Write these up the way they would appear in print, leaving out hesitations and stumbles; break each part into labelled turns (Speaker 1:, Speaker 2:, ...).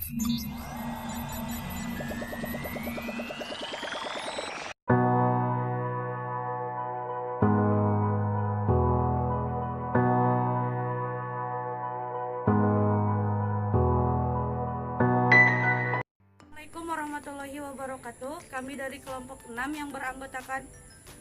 Speaker 1: Assalamualaikum warahmatullahi wabarakatuh. Kami dari kelompok 6 yang beranggotakan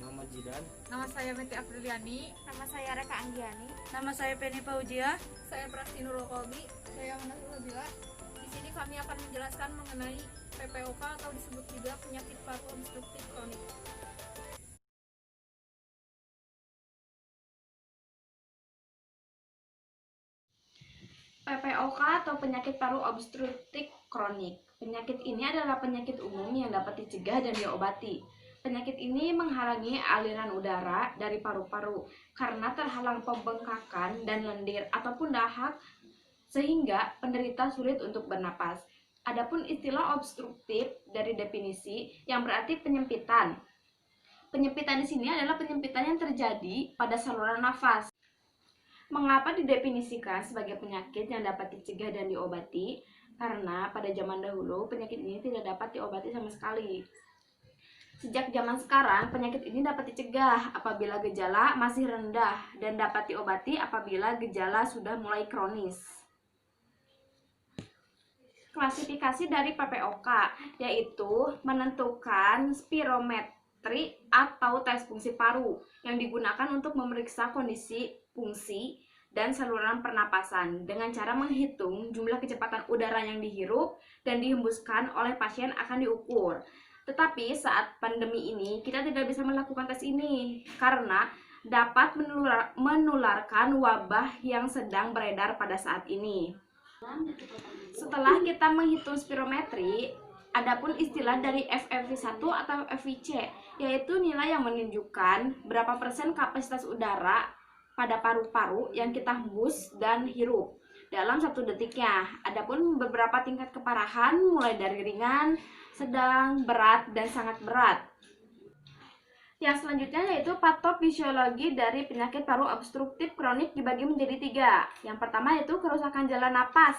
Speaker 2: Muhammad Jidan.
Speaker 3: Nama saya Meti Apriliani.
Speaker 4: Nama saya Reka Anggiani.
Speaker 1: nama saya Penny Fauzia.
Speaker 3: Saya Prasti Nurul Kolbi. Saya Manasul Bila. Di sini kami akan menjelaskan mengenai PPOK atau disebut juga penyakit paru obstruktif kronik.
Speaker 4: PPOK atau penyakit paru obstruktif kronik. Penyakit ini adalah penyakit umum yang dapat dicegah dan diobati. Penyakit ini menghalangi aliran udara dari paru-paru karena terhalang pembengkakan dan lendir ataupun dahak sehingga penderita sulit untuk bernapas. Adapun istilah obstruktif dari definisi yang berarti penyempitan. Penyempitan di sini adalah penyempitan yang terjadi pada saluran nafas. Mengapa didefinisikan sebagai penyakit yang dapat dicegah dan diobati? Karena pada zaman dahulu penyakit ini tidak dapat diobati sama sekali. Sejak zaman sekarang, penyakit ini dapat dicegah apabila gejala masih rendah dan dapat diobati apabila gejala sudah mulai kronis. Klasifikasi dari PPOK yaitu menentukan spirometri atau tes fungsi paru yang digunakan untuk memeriksa kondisi fungsi dan saluran pernapasan dengan cara menghitung jumlah kecepatan udara yang dihirup dan dihembuskan oleh pasien akan diukur. Tetapi saat pandemi ini kita tidak bisa melakukan tes ini karena dapat menularkan wabah yang sedang beredar pada saat ini. Setelah kita menghitung spirometri, adapun istilah dari FeV1 atau FeC, yaitu nilai yang menunjukkan berapa persen kapasitas udara pada paru-paru yang kita hembus dan hirup dalam 1 detiknya. Adapun beberapa tingkat keparahan mulai dari ringan, sedang, berat, dan sangat berat. Yang selanjutnya yaitu patofisiologi dari penyakit paru obstruktif kronik dibagi menjadi 3. Yang pertama yaitu kerusakan jalan napas,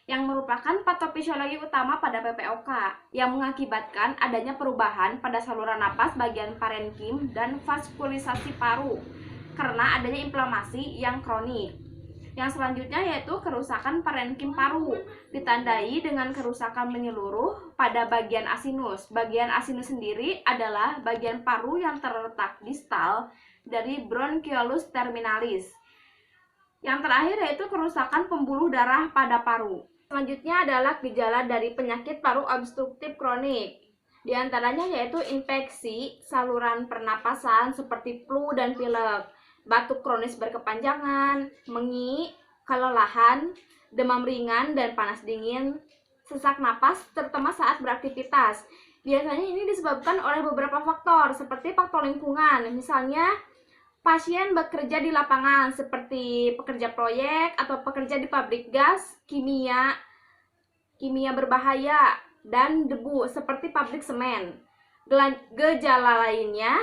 Speaker 4: yang merupakan patofisiologi utama pada PPOK, yang mengakibatkan adanya perubahan pada saluran napas bagian parenkim dan vaskulisasi paru karena adanya inflamasi yang kronik. Yang selanjutnya yaitu kerusakan parenkim paru, ditandai dengan kerusakan menyeluruh pada bagian asinus. Bagian asinus sendiri adalah bagian paru yang terletak distal dari bronchiolus terminalis. Yang terakhir yaitu kerusakan pembuluh darah pada paru. Selanjutnya adalah gejala dari penyakit paru obstruktif kronik. Di antaranya yaitu infeksi saluran pernapasan seperti flu dan pilek, batuk kronis berkepanjangan, mengi, kelelahan, demam ringan dan panas dingin, sesak napas terutama saat beraktivitas. Biasanya ini disebabkan oleh beberapa faktor seperti faktor lingkungan, misalnya pasien bekerja di lapangan seperti pekerja proyek atau pekerja di pabrik gas, kimia berbahaya, dan debu seperti pabrik semen. Gejala lainnya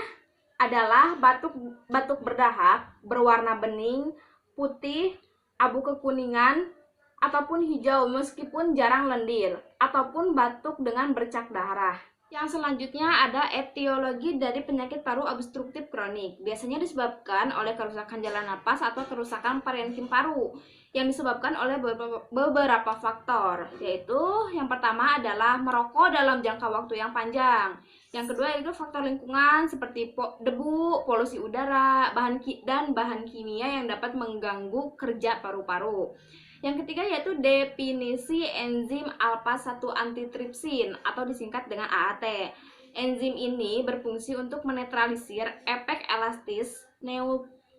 Speaker 4: adalah batuk berdahak, berwarna bening, putih, abu kekuningan, ataupun hijau meskipun jarang lendir, ataupun batuk dengan bercak darah. Yang selanjutnya ada etiologi dari penyakit paru obstruktif kronik. Biasanya disebabkan oleh kerusakan jalan napas atau kerusakan parenkim paru yang disebabkan oleh beberapa faktor, yaitu yang pertama adalah merokok dalam jangka waktu yang panjang. Yang kedua yaitu faktor lingkungan seperti debu, polusi udara, bahan kimia yang dapat mengganggu kerja paru-paru. Yang ketiga yaitu definisi enzim alpha-1 antitripsin atau disingkat dengan AAT. Enzim ini berfungsi untuk menetralisir efek elastis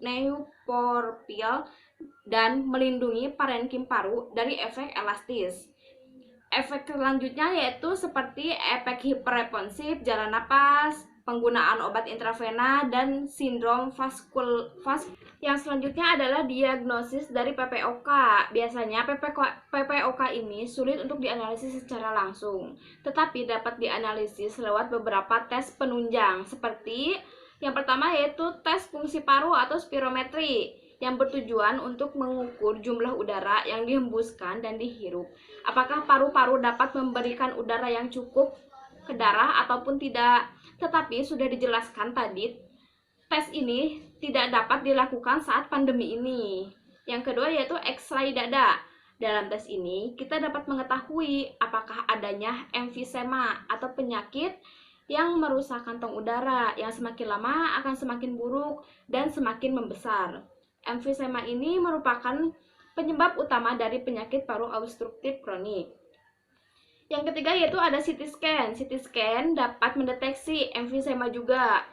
Speaker 4: neutrophil dan melindungi parenkim paru dari efek elastis. Efek selanjutnya yaitu seperti efek hiperresponsif jalan napas, penggunaan obat intravena, dan sindrom Yang selanjutnya adalah diagnosis dari PPOK. Biasanya PPOK ini sulit untuk dianalisis secara langsung, tetapi dapat dianalisis lewat beberapa tes penunjang seperti yang pertama yaitu tes fungsi paru atau spirometri. yang bertujuan untuk mengukur jumlah udara yang dihembuskan dan dihirup. Apakah paru-paru dapat memberikan udara yang cukup ke darah ataupun tidak. Tetapi sudah dijelaskan tadi, tes ini tidak dapat dilakukan saat pandemi ini. Yang kedua yaitu X-ray dada. Dalam tes ini, kita dapat mengetahui apakah adanya emfisema atau penyakit yang merusak kantong udara yang semakin lama akan semakin buruk dan semakin membesar. Emfisema ini merupakan penyebab utama dari penyakit paru obstruktif kronik. Yang ketiga yaitu ada CT scan. CT scan dapat mendeteksi emfisema juga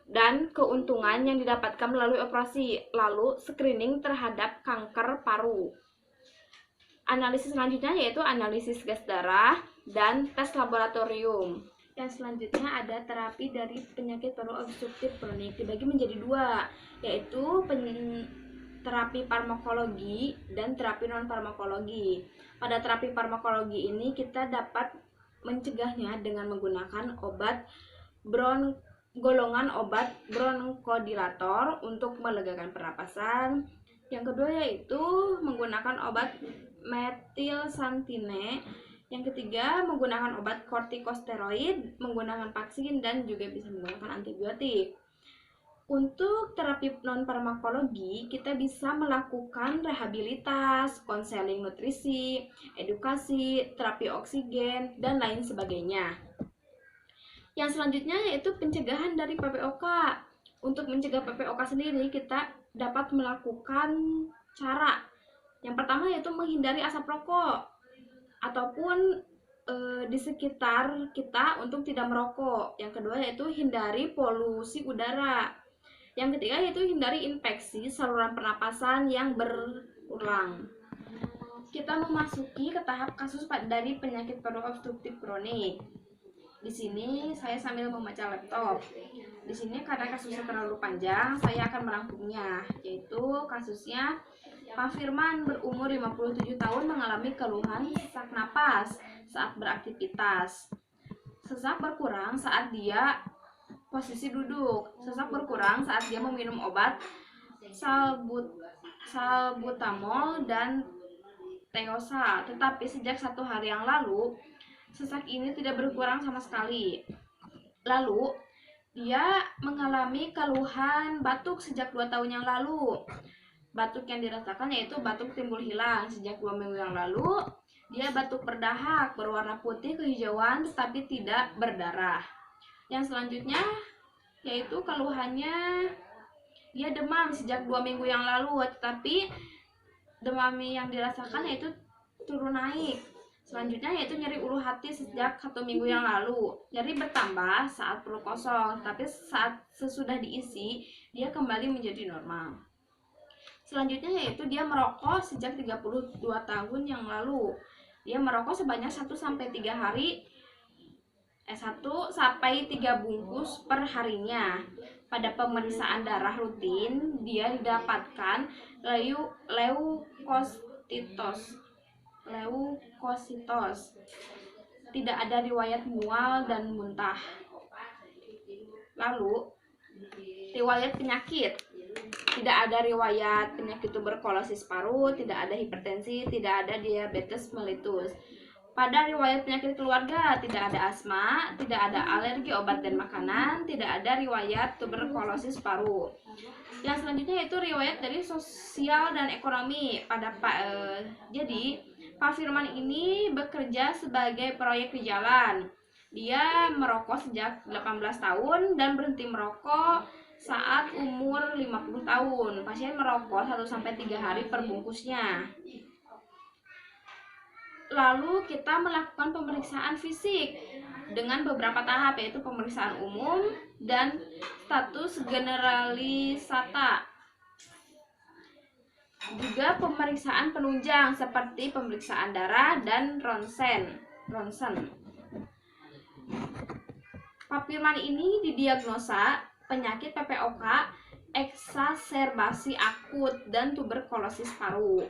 Speaker 4: dan keuntungan yang didapatkan melalui operasi, lalu screening terhadap kanker paru. Analisis selanjutnya yaitu analisis gas darah dan tes laboratorium. Yang selanjutnya ada terapi dari penyakit paru obstruktif kronik, dibagi menjadi dua, yaitu terapi farmakologi dan terapi non farmakologi. Pada terapi farmakologi ini kita dapat mencegahnya dengan menggunakan golongan obat bronkodilator untuk melegakan pernapasan. Yang kedua yaitu menggunakan obat metilsantine. Yang ketiga menggunakan obat kortikosteroid, menggunakan vaksin, dan juga bisa menggunakan antibiotik. Untuk terapi non farmakologi, kita bisa melakukan rehabilitas, konseling nutrisi, edukasi, terapi oksigen, dan lain sebagainya. Yang selanjutnya yaitu pencegahan dari PPOK. Untuk mencegah PPOK sendiri, kita dapat melakukan cara. Yang pertama yaitu menghindari asap rokok ataupun di sekitar kita untuk tidak merokok. Yang kedua yaitu hindari polusi udara. Yang ketiga yaitu hindari infeksi saluran pernapasan yang berulang. Kita memasuki ke tahap kasus dari penyakit paru obstruktif kronik. Di sini saya sambil membaca laptop. Di sini karena kasusnya terlalu panjang, saya akan merangkumnya, yaitu kasusnya Pak Firman berumur 57 tahun mengalami keluhan sesak napas saat beraktivitas. Sesak berkurang saat dia posisi duduk. Sesak berkurang saat dia meminum obat salbutamol dan teosa. Tetapi sejak 1 hari yang lalu, sesak ini tidak berkurang sama sekali. Lalu, dia mengalami keluhan batuk sejak 2 tahun yang lalu. Batuk yang dirasakan yaitu batuk timbul hilang. Sejak 2 minggu yang lalu, dia batuk berdahak berwarna putih kehijauan tetapi tidak berdarah. Yang selanjutnya yaitu keluhannya dia demam sejak 2 minggu yang lalu, tetapi demam yang dirasakan yaitu turun naik. Selanjutnya yaitu nyeri ulu hati sejak 1 minggu yang lalu. Nyeri bertambah saat perut kosong, tapi saat sesudah diisi dia kembali menjadi normal. Selanjutnya yaitu dia merokok sejak 32 tahun yang lalu. Dia merokok sebanyak 1 sampai 3 bungkus per harinya. Pada pemeriksaan darah rutin, dia didapatkan leukositos. Tidak ada riwayat mual dan muntah. Lalu, riwayat penyakit. Tidak ada riwayat penyakit tuberkulosis paru, tidak ada hipertensi, tidak ada diabetes mellitus. Pada riwayat penyakit keluarga, tidak ada asma, tidak ada alergi obat dan makanan, tidak ada riwayat tuberkulosis paru. Yang selanjutnya yaitu riwayat dari sosial dan ekonomi. Jadi Pak Firman ini bekerja sebagai proyek di jalan. Dia merokok sejak 18 tahun dan berhenti merokok saat umur 50 tahun. Pasien merokok 1 sampai 3 hari per bungkusnya. Lalu kita melakukan pemeriksaan fisik dengan beberapa tahap, yaitu pemeriksaan umum dan status generalisata. Juga pemeriksaan penunjang seperti pemeriksaan darah dan ronsen. Pak Firman ini didiagnosa penyakit PPOK, eksaserbasi akut, dan tuberkulosis paru.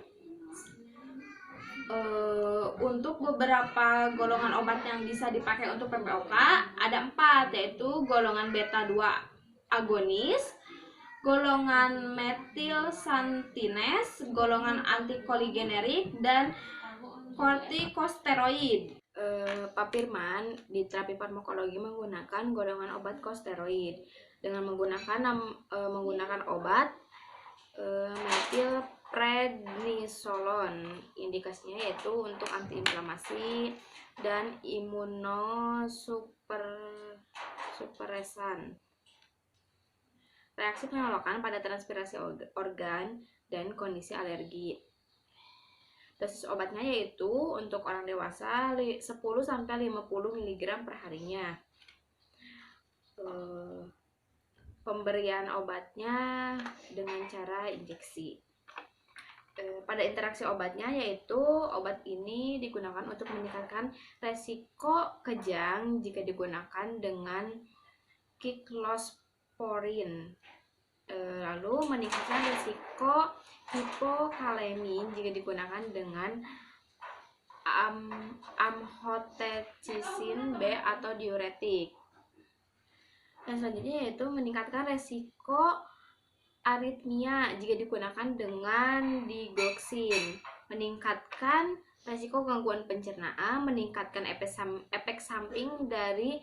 Speaker 4: Untuk beberapa golongan obat yang bisa dipakai untuk PPOK ada 4, yaitu golongan beta 2 agonis, golongan metilsantinase, golongan antikoligenerik, dan kortikosteroid. Pak Firman di terapi farmakologi menggunakan golongan obat kosteroid dengan menggunakan obat metilprednisolon. Indikasinya yaitu untuk antiinflamasi dan imunosupresan. Reaksi penolakan pada transpirasi organ dan kondisi alergi. Dosis obatnya yaitu untuk orang dewasa 10-50 mg per harinya. Pemberian obatnya dengan cara injeksi. Pada interaksi obatnya yaitu obat ini digunakan untuk meningkatkan resiko kejang jika digunakan dengan cyclosporin. Lalu meningkatkan risiko hipokalemi jika digunakan dengan amfotecisin B atau diuretik. Dan selanjutnya yaitu meningkatkan risiko aritmia jika digunakan dengan digoxin, meningkatkan risiko gangguan pencernaan, meningkatkan efek samping dari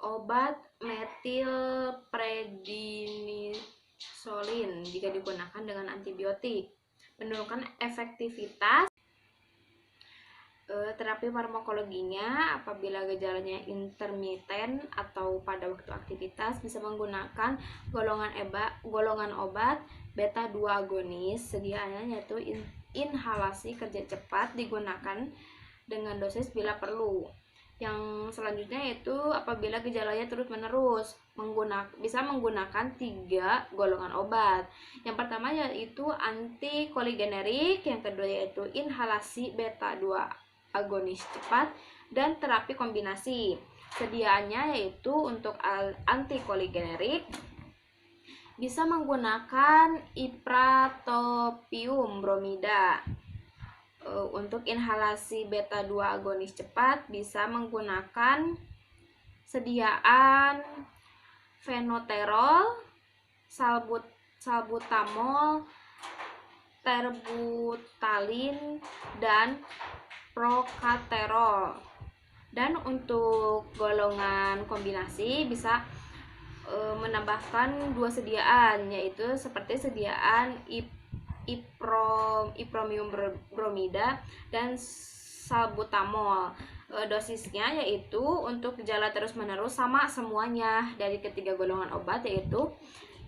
Speaker 4: obat metilprednisolon jika digunakan dengan antibiotik, menurunkan efektivitas terapi farmakologinya apabila gejalanya intermiten atau pada waktu aktivitas bisa menggunakan golongan obat beta 2 agonis. Sediaannya yaitu inhalasi kerja cepat digunakan dengan dosis bila perlu. Yang selanjutnya yaitu apabila gejalanya terus-menerus bisa menggunakan 3 golongan obat. Yang pertama yaitu antikoligenerik, yang kedua yaitu inhalasi beta 2 agonis cepat, dan terapi kombinasi. Sediaannya yaitu untuk antikoligenerik bisa menggunakan ipratopium bromida. Untuk inhalasi beta 2 agonis cepat bisa menggunakan sediaan fenoterol, salbutamol, terbutalin, dan procaterol. Dan untuk golongan kombinasi bisa menambahkan 2 sediaan, yaitu seperti sediaan ipromium bromida dan salbutamol. Dosisnya yaitu untuk gejala terus-menerus sama semuanya dari ketiga golongan obat, yaitu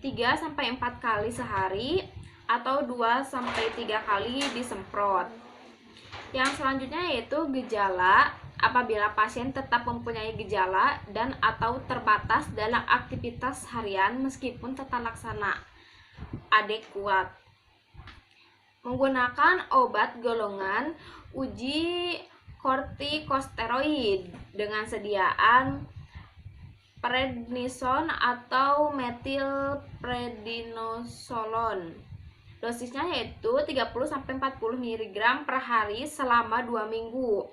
Speaker 4: 3-4 kali sehari atau 2-3 kali disemprot. Yang selanjutnya yaitu gejala apabila pasien tetap mempunyai gejala dan atau terbatas dalam aktivitas harian meskipun tata laksana adekuat. Menggunakan obat golongan uji kortikosteroid dengan sediaan prednison atau metilprednisolon. Dosisnya yaitu 30-40 mg per hari selama 2 minggu.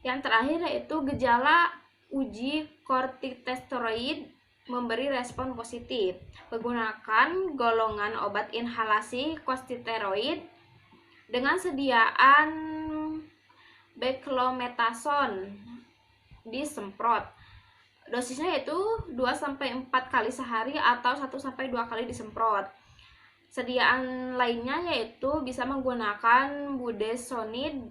Speaker 4: Yang terakhir yaitu gejala uji kortikosteroid memberi respon positif. Menggunakan golongan obat inhalasi kortikosteroid dengan sediaan beclometasone disemprot. Dosisnya yaitu 2-4 kali sehari atau 1-2 kali disemprot. Sediaan lainnya yaitu bisa menggunakan budesonide,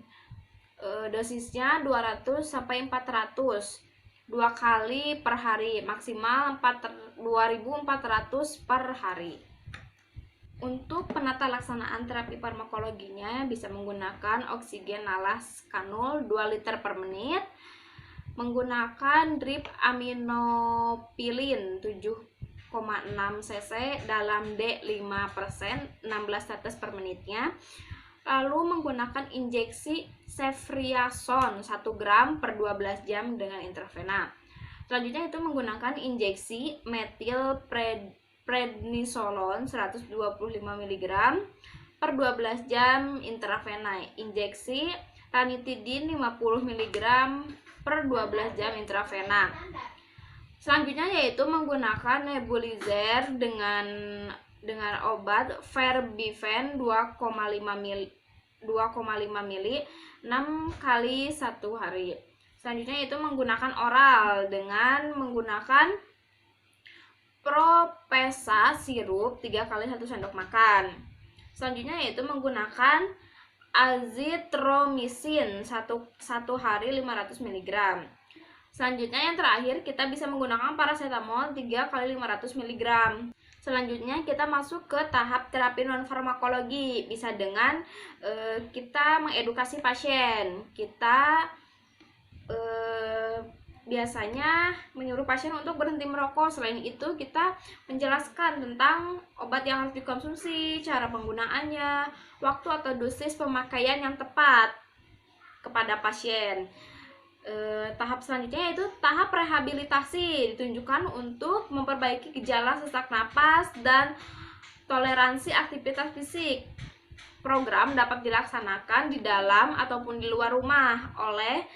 Speaker 4: dosisnya 200-400 2 kali per hari, maksimal 2.400 per hari. Untuk penata laksanaan terapi farmakologinya bisa menggunakan oksigen nalas kanul 2 liter per menit, menggunakan drip aminopilin 7,6 cc dalam D5%, 16 tetes per menitnya. Lalu menggunakan injeksi ceftriaxone 1 gram per 12 jam dengan intravena. Selanjutnya itu menggunakan injeksi metilprednisolon 125 mg per 12 jam intravena. Injeksi ranitidin 50 mg per 12 jam intravena. Selanjutnya yaitu menggunakan nebulizer dengan obat Verbifen 2,5 mili 6 kali 1 hari. Selanjutnya yaitu menggunakan oral dengan menggunakan Propesa sirup 3 kali 1 sendok makan. Selanjutnya yaitu menggunakan azitromisin 1 hari 500 mg. Selanjutnya yang terakhir kita bisa menggunakan paracetamol 3 kali 500 mg. Selanjutnya kita masuk ke tahap terapi non farmakologi, bisa dengan kita mengedukasi pasien. Kita biasanya menyuruh pasien untuk berhenti merokok. Selain itu kita menjelaskan tentang obat yang harus dikonsumsi, cara penggunaannya, waktu atau dosis pemakaian yang tepat kepada pasien. Tahap selanjutnya yaitu tahap rehabilitasi, ditunjukkan untuk memperbaiki gejala sesak napas dan toleransi aktivitas fisik. Program dapat dilaksanakan di dalam ataupun di luar rumah oleh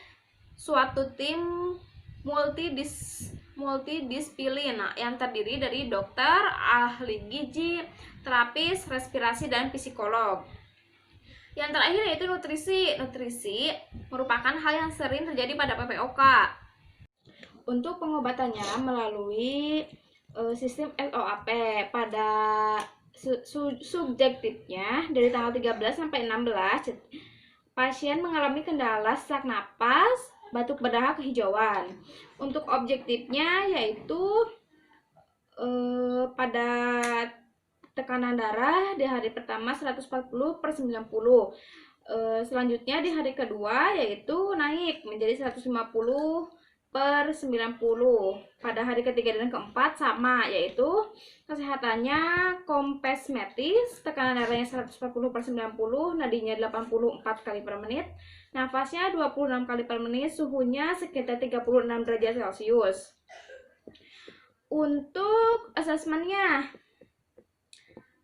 Speaker 4: suatu tim multidisiplin yang terdiri dari dokter, ahli gizi, terapis, respirasi, dan psikolog. Yang terakhir yaitu nutrisi. Nutrisi merupakan hal yang sering terjadi pada PPOK. Untuk pengobatannya melalui sistem SOAP pada subjektifnya dari tanggal 13 sampai 16 pasien mengalami kendala sesak napas, batuk berdahak kehijauan. Untuk objektifnya yaitu pada tekanan darah di hari pertama 140/90. Selanjutnya di hari kedua yaitu naik menjadi 150/90. Pada hari ketiga dan keempat sama, yaitu kesehatannya kompesmetis, tekanan darahnya 140/90, nadinya 84 kali per menit, nafasnya 26 kali per menit, suhunya sekitar 36 derajat Celcius. Untuk asesmennya,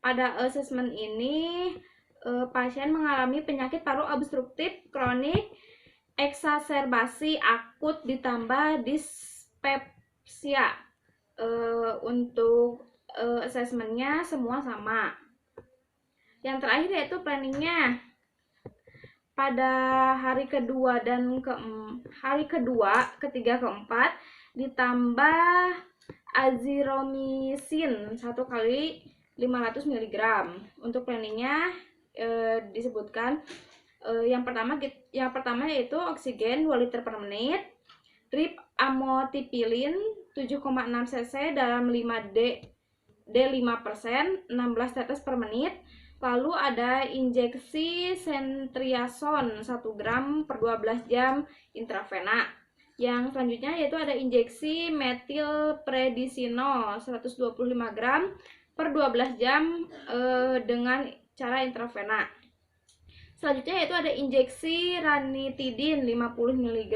Speaker 4: pada asesmen ini pasien mengalami penyakit paru obstruktif kronik, eksaserbasi akut ditambah dispepsia. Untuk asesmennya semua sama. Yang terakhir yaitu planningnya. Pada hari kedua dan ketiga, keempat ditambah azitromisin 1 kali 500 mg. Untuk planningnya disebutkan yang pertama yaitu oksigen 2 liter per menit, drip amotipilin 7,6 cc dalam 5% 16 tetes per menit. Lalu ada injeksi sentriason 1 gram per 12 jam intravena. Yang selanjutnya yaitu ada injeksi metilprednisolone 125 gram per 12 jam dengan cara intravena. Selanjutnya yaitu ada injeksi ranitidin 50 mg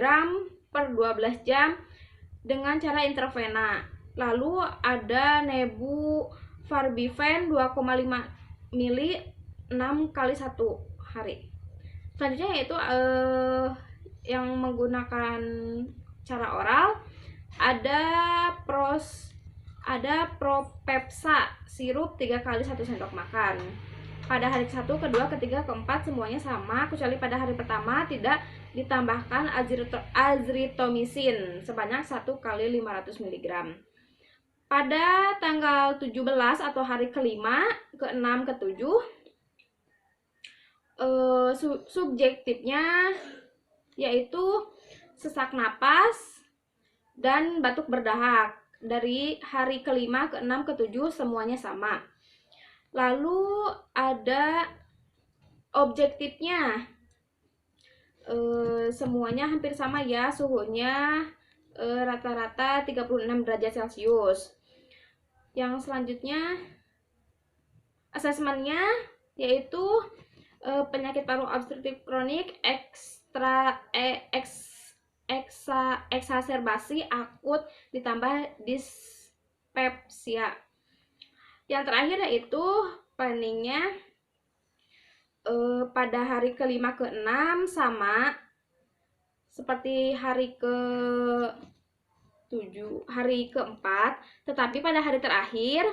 Speaker 4: per 12 jam dengan cara intravena. Lalu ada nebularbifen 2,5 mili 6 kali 1 hari. Selanjutnya yaitu yang menggunakan cara oral ada Propepsa sirup 3 kali 1 sendok makan. Pada hari ke-1, kedua, ketiga, keempat semuanya sama, kecuali pada hari pertama tidak ditambahkan azitromisin sebanyak 1 kali 500 mg. Pada tanggal 17 atau hari kelima, ke-6, ke-7 subjektifnya yaitu sesak napas dan batuk berdahak. Dari hari kelima, ke-6, ke-7 semuanya sama. Lalu ada objektifnya, semuanya hampir sama ya, suhunya rata-rata 36 derajat Celcius. Yang selanjutnya asesmennya yaitu penyakit paru obstruktif kronik, eksaserbasi akut ditambah dispepsia. Yang terakhir yaitu planningnya pada hari kelima, ke-6 sama seperti hari hari keempat, tetapi pada hari terakhir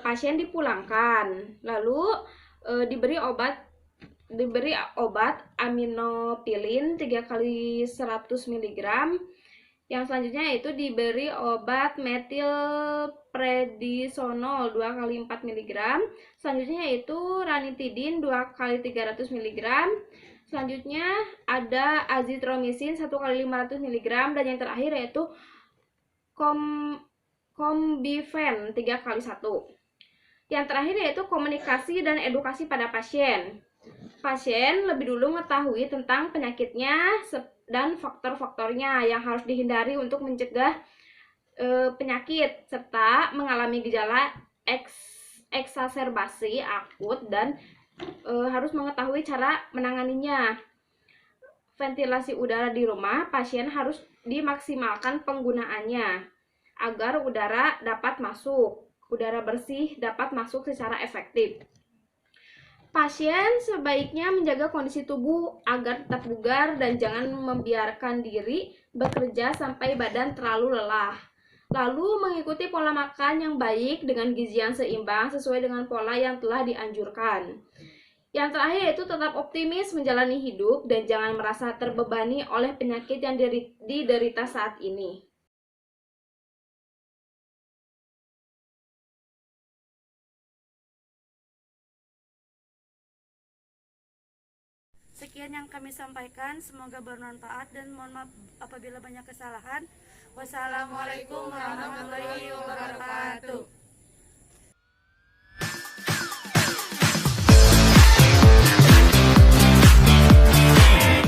Speaker 4: pasien dipulangkan, lalu diberi obat aminopilin 3 kali 100 mg. Yang selanjutnya yaitu diberi obat metilprednisonol 2 kali 4 mg. Selanjutnya yaitu ranitidin 2 kali 300 mg. Selanjutnya ada azitromisin 1 kali 500 mg. Dan yang terakhir yaitu Combifen 3 kali 1. Yang terakhir yaitu komunikasi dan edukasi pada pasien. Pasien lebih dulu mengetahui tentang penyakitnya dan faktor-faktornya yang harus dihindari untuk mencegah penyakit, serta mengalami gejala eksaserbasi akut dan harus mengetahui cara menanganinya. Ventilasi udara di rumah, pasien harus dimaksimalkan penggunaannya agar udara bersih dapat masuk secara efektif. Pasien sebaiknya menjaga kondisi tubuh agar tetap bugar dan jangan membiarkan diri bekerja sampai badan terlalu lelah. Lalu mengikuti pola makan yang baik dengan gizi yang seimbang sesuai dengan pola yang telah dianjurkan. Yang terakhir yaitu tetap optimis menjalani hidup dan jangan merasa terbebani oleh penyakit yang diderita saat ini.
Speaker 1: Sekian yang kami sampaikan, semoga bermanfaat dan mohon maaf apabila banyak kesalahan. Wassalamualaikum warahmatullahi wabarakatuh.